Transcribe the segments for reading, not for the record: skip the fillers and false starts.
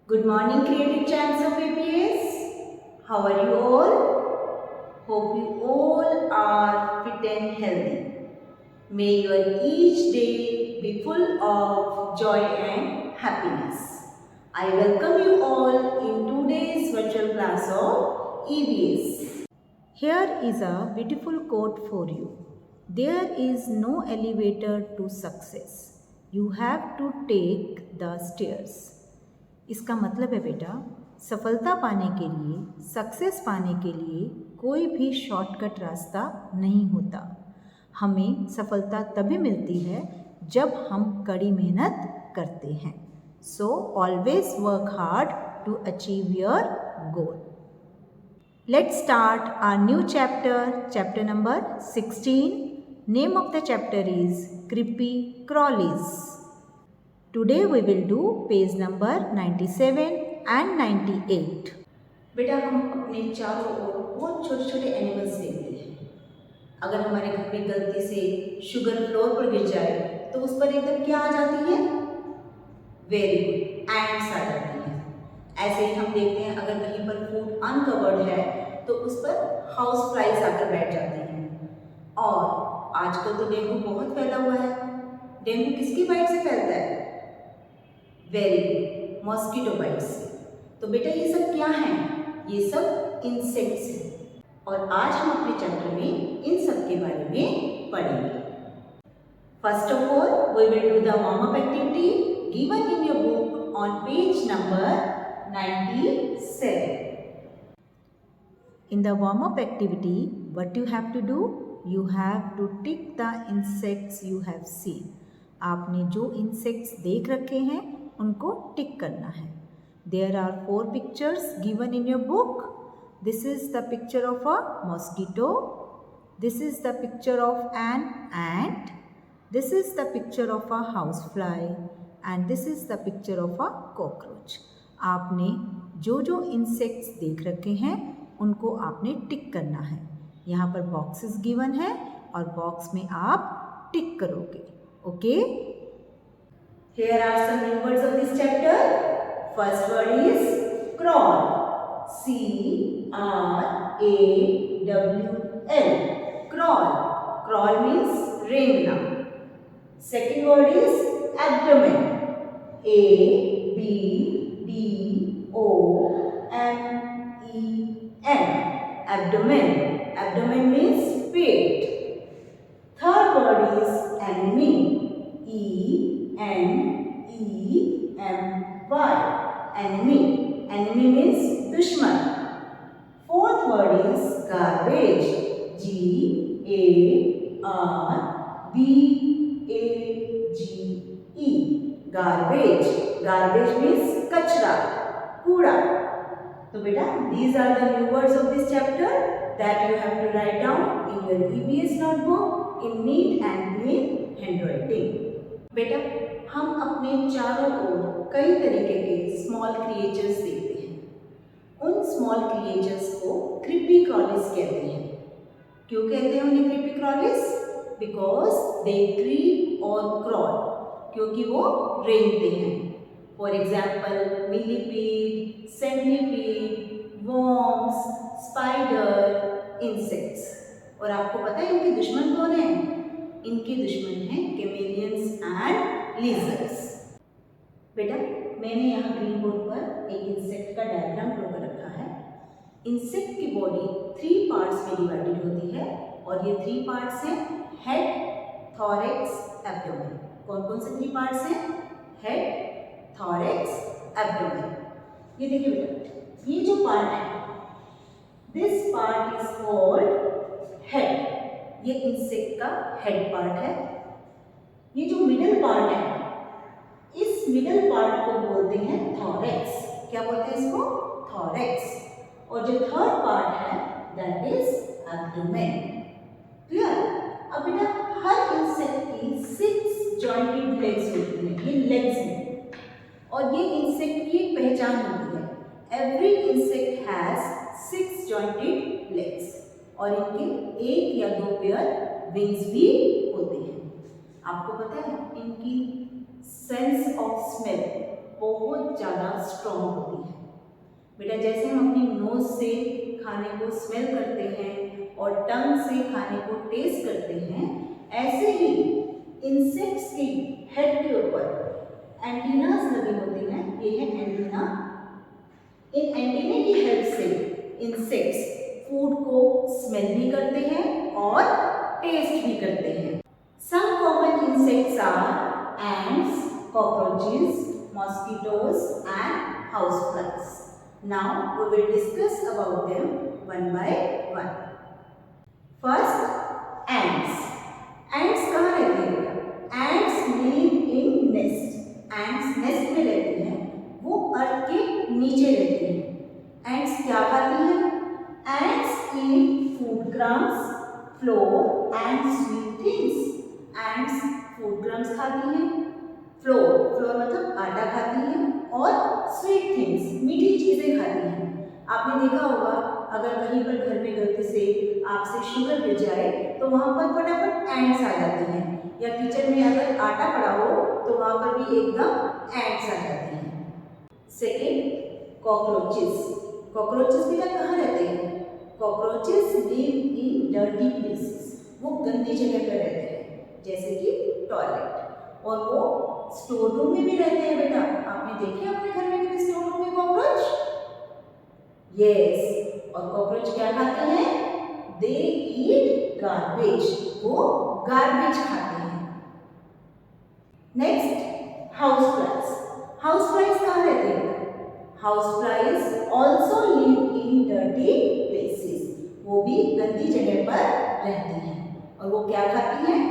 Good morning, creative champs of APS. How are you all? Hope you all are fit and healthy. May your each day be full of joy and happiness. I welcome you all in today's virtual class of EVS. Here is a beautiful quote for you. There is no elevator to success. You have to take the stairs. इसका मतलब है बेटा, सफलता पाने के लिए, success पाने के लिए कोई भी शॉर्टकट रास्ता नहीं होता। हमें सफलता तभी मिलती है जब हम कड़ी मेहनत करते हैं। So always work hard to achieve your goal. Let's start our new chapter number 16. Name of the chapter is creepy crawlies. Today we will do page number 97 and 98. बेटा हम अपने चारों ओर बहुत छोटे छोटे एनिमल्स देखते हैं। अगर हमारे घर पे गलती से शुगर फ्लोर पर गिर जाए तो उस पर एकदम क्या आ जाती है? वेरी गुड, एंड्स आ जाती हैं। ऐसे ही हम देखते हैं अगर कहीं पर फूड अनकवर्ड है तो उस पर हाउस फ्लाइज आकर बैठ जाती हैं। और आजकल तो डेंगू बहुत फैला हुआ है। डेंगू किसकी बाइट से फैलता है? वेरी गुड, मॉस्किटो बाइट से। तो बेटा ये सब क्या हैं? ये सब इंसेक्ट्स हैं और आज हम अपने चैप्टर में इन सब के बारे में पढ़ेंगे। First of all we will do the warm up activity given in your book on page number 97. In the warm up activity, what you have to do? You have to tick the insects you have seen. आपने जो insects देख रखे हैं उनको टिक करना है। There are 4 pictures given in your book. This is the picture of a mosquito. This is the picture of an ant. This is the picture of a housefly. And this is the picture of a cockroach. आपने जो जो insects देख रखे हैं उनको आपने टिक करना है। यहाँ पर बॉक्सेस गिवन है और बॉक्स में आप टिक करोगे। Okay? Here are some new words of this chapter. First word is crawl. C-R-A-W-L. Crawl. Crawl means रेंगना. Second word is abdomen. A-B-D-O-M-E-N. Abdomen. Abdomen means pet. Third word is enemy. E-N-E-M-Y. Enemy. Enemy means दुश्मन. Fourth word is garbage. G-A-R-B-A-G-E. Garbage. Garbage means कचरा, कूड़ा. तो बेटा these are the new words of this chapter that you have to write down in your EVS notebook in neat and clean handwriting. बेटा हम अपने चारों ओर कई तरीके के स्मॉल क्रिएचर्स देखते हैं। उन स्मॉल क्रिएचर्स को क्रीपी क्रॉलिस कहते हैं। क्यों कहते हैं उन्हें क्रीपी क्रॉलिस? बिकॉज दे क्रीप और क्रॉल, क्योंकि वो रेंगते हैं। For example millipede, centipede, worms, spider, insects. और आपको पता है इनके दुश्मन कौन है? इनके दुश्मन हैं कैमेलियंस एंड लिजर्ड्स। बेटा मैंने यहाँ ग्रीन बोर्ड पर एक इंसेक्ट का डायग्राम ड्रॉ कर रखा है। इंसेक्ट की बॉडी 3 पार्ट्स में डिवाइडेड होती है और ये 3 पार्ट्स हैं हेड, थॉरैक्स, एब्डोमेन। कौन कौन से 3 पार्ट्स हैं? Head, thorax, abdomen. ये देखिए बेटा, ये जो पार्ट है this part is called head. ये इंसेक्ट का हेड पार्ट है। ये जो मिडल पार्ट है इस मिडल पार्ट को बोलते हैं थॉरैक्स। क्या बोलते हैं इसको? थॉरैक्स। और जो थर्ड पार्ट है दैट इज एब्डोमेन। क्लियर? अब बेटा हर इंसेक्ट की 6 जॉइंटेड लेग्स होती हैं। ये लेग्स हैं और ये इंसेक्ट की एक पहचान होती है। Every insect has 6 jointed legs और इनके 1 या 2 पेयर विंग्स भी होते हैं। आपको पता है इनकी सेंस ऑफ स्मेल बहुत ज़्यादा स्ट्रॉन्ग होती है। बेटा जैसे हम अपनी नोज से खाने को स्मेल करते हैं और टंग से खाने को टेस्ट करते हैं, ऐसे ही इंसेक्ट्स की हेड के ऊपर एंटीनास लगी होती हैं। ये है एंटीना। इन एंटीने की हेल्प से इंसेक्ट्स फूड को स्मेल भी करते हैं और टेस्ट भी करते हैं। Some common insects are ants, cockroaches, mosquitoes and houseflies. Now we will discuss about them one by one. First, ants. Ants कहाँ रहते हैं? Ants live in nest. Ants nest में रहती हैं, वो अर्थ के नीचे रहती हैं। Ants क्या खाती हैं? Ants eat food crumbs, flour and sweet things. Ants food crumbs खाती हैं, फ्लोर मतलब आटा खाती हैं और स्वीट थिंग्स मीठी चीज़ें खाती हैं। आपने देखा होगा अगर कहीं पर घर में गलती से आपसे शुगर गिर जाए तो वहाँ पर फटाफट एंट्स आ जाती हैं, या किचन में अगर आटा पड़ा हो तो वहाँ पर भी एकदम एंट्स आ जाती हैं। Second, cockroaches. कॉकरोचेस बेटा कहाँ रहते हैं? Cockroaches live in dirty places. वो गंदी जगह पर रहते हैं, जैसे कि टॉयलेट। और वो स्टोर रूम में भी रहते हैं। बेटा आपने देखे अपने घर में कभी स्टोर रूम में कॉकरोच? यस। और कॉकरोच क्या खाते हैं? दे ईट गार्बेज। वो गार्बेज खाते हैं। Next, house flies. House flies कहाँ रहते हैं? House flies also live in dirty places. वो भी गंदी जगह पर रहती हैं। और वो क्या खाती हैं?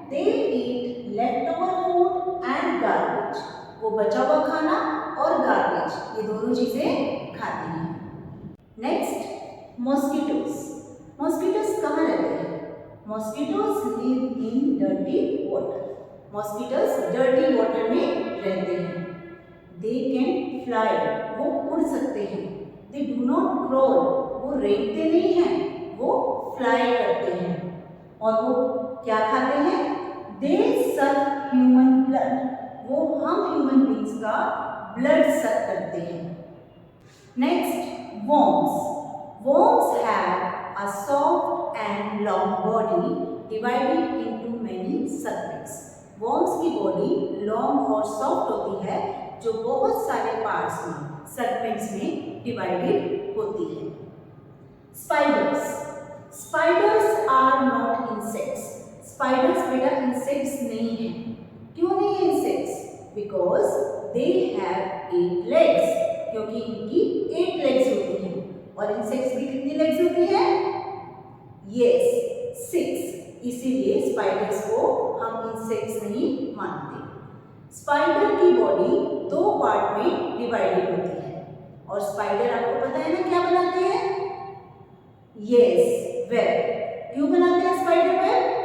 दे ईट leftover food and garbage. वो बचा हुआ खाना और गार्बेज, ये दोनों चीजें खाती हैं। Next, mosquitoes. मॉस्किटोज कहाँ रहते हैं? Mosquitoes live in dirty water. Mosquitoes dirty water में रहते हैं। They can fly. वो उड़ सकते हैं। They do not crawl. वो रेंगते नहीं हैं, वो फ्लाई करते हैं। और वो क्या खाते हैं? They suck human blood. वो हम ह्यूमन बींग्स का ब्लड सक करते हैं। Next, worms. Worms have a soft and long body divided into many segments. Worms की बॉडी लॉन्ग और सॉफ्ट होती है, जो बहुत सारे पार्ट्स में, सेगमेंट्स में डिवाइडेड होती है। Spiders. Spiders are not insects. Spiders बेटा इंसेक्ट्स नहीं है। क्यों नहीं है insects? Because they have 8 legs. क्योंकि इनकी 8 लेग्स होती हैं। और इंसेक्ट्स की कितनी लेग्स होती है? यस, 6। इसीलिए स्पाइडर्स को हम इंसेक्ट्स नहीं मानते। स्पाइडर की बॉडी 2 पार्ट में डिवाइडेड होती है। और स्पाइडर आपको पता है ना क्या बनाते हैं? Yes, web. क्यों बनाते हैं spider web?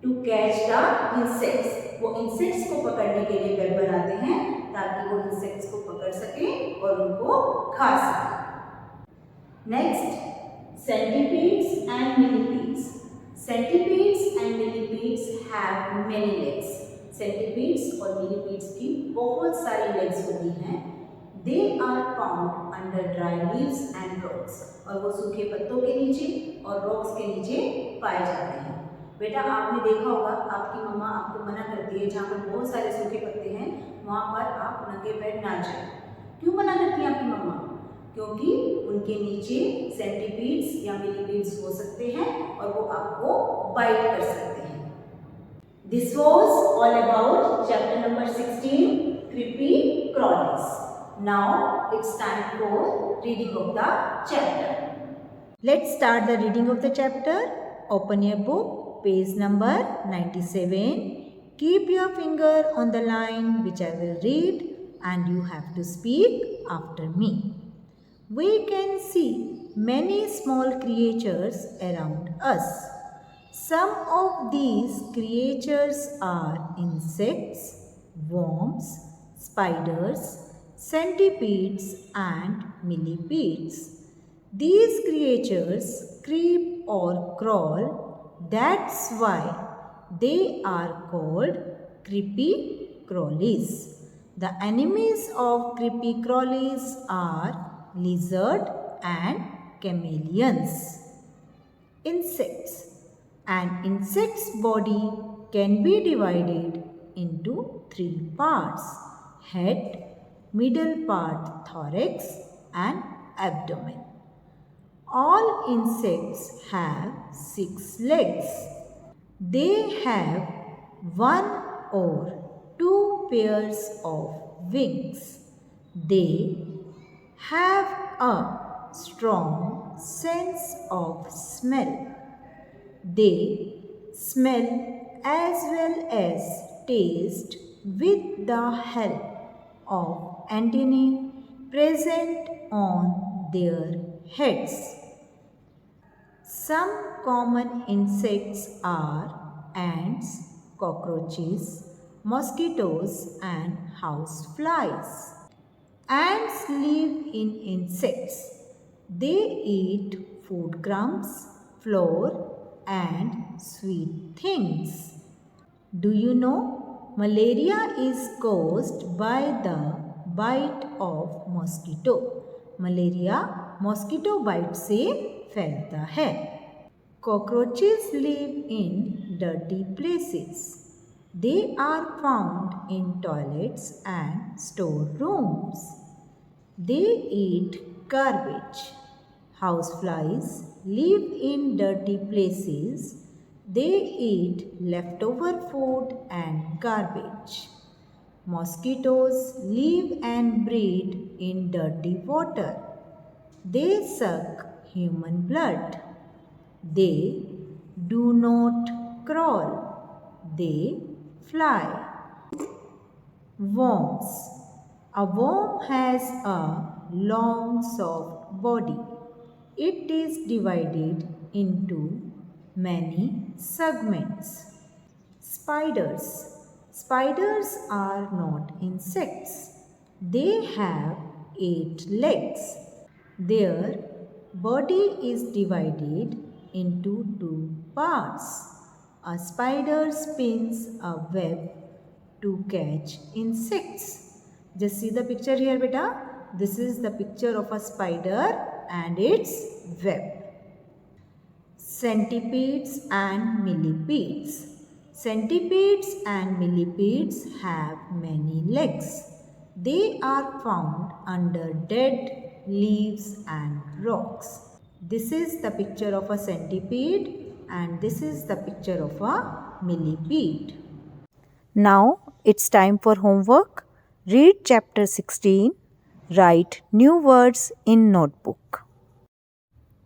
To catch the insects. वो इंसेक्ट्स को पकड़ने के लिए वेब बनाते हैं, ताकि वो इंसेक्ट्स को पकड़ सके और उनको खा सके। Next, centipedes and millipedes. Centipedes and millipedes have many legs. Centipedes और मिलीपीड्स की बहुत सारी लेग्स होती हैं। They are found under dry leaves and rocks. और वो सूखे पत्तों के नीचे और रॉक्स के नीचे पाए जाते हैं। बेटा आपने देखा होगा आपकी मम्मा आपको मना करती है, जहाँ पर बहुत सारे सूखे पत्ते हैं वहाँ पर आप नंगे पैर ना जाएं। क्यों मना करती है आपकी मम्मा? क्योंकि उनके नीचे सेंटीपीड्स या मिलीपीड्स हो सकते हैं और वो आपको बाइट कर सकते हैं। This was all about chapter number 16, creepy crawlies. Now it's time for reading of the chapter. Let's start the reading of the chapter. Open your book, page number 97. Keep your finger on the line which I will read and you have to speak after me. We can see many small creatures around us. Some of these creatures are insects, worms, spiders, centipedes and millipedes. These creatures creep or crawl. That's why they are called creepy crawlies. The enemies of creepy crawlies are lizard and chameleons. Insects. An insect's body can be divided into three parts: head, middle part thorax, and abdomen. All insects have 6 legs. They have one or two pairs of wings. They have a strong sense of smell. They smell as well as taste with the help of antennae present on their heads. Some common insects are ants, cockroaches, mosquitoes, and houseflies. Ants live in insects. They eat food crumbs, flour, and sweet things. Do you know malaria is caused by the bite of mosquito? Malaria mosquito bite से फैलता है. Cockroaches live in dirty places. They are found in toilets and storerooms. They eat garbage. Houseflies live in dirty places. They eat leftover food and garbage. Mosquitoes live and breed in dirty water. They suck human blood. They do not crawl. They fly. Worms. A worm has a long soft body. It is divided into many segments. Spiders. Spiders are not insects. They have 8 legs. Their body is divided into 2 parts. A spider spins a web to catch insects. Just see the picture here, beta. This is the picture of a spider and its web. Centipedes and millipedes. Centipedes and millipedes have many legs. They are found under dead leaves and rocks. This is the picture of a centipede and this is the picture of a millipede. Now it's time for homework. Read chapter 16. Write new words in notebook.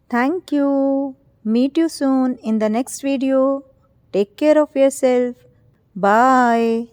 Thank you. Meet you soon in the next video. Take care of yourself. Bye.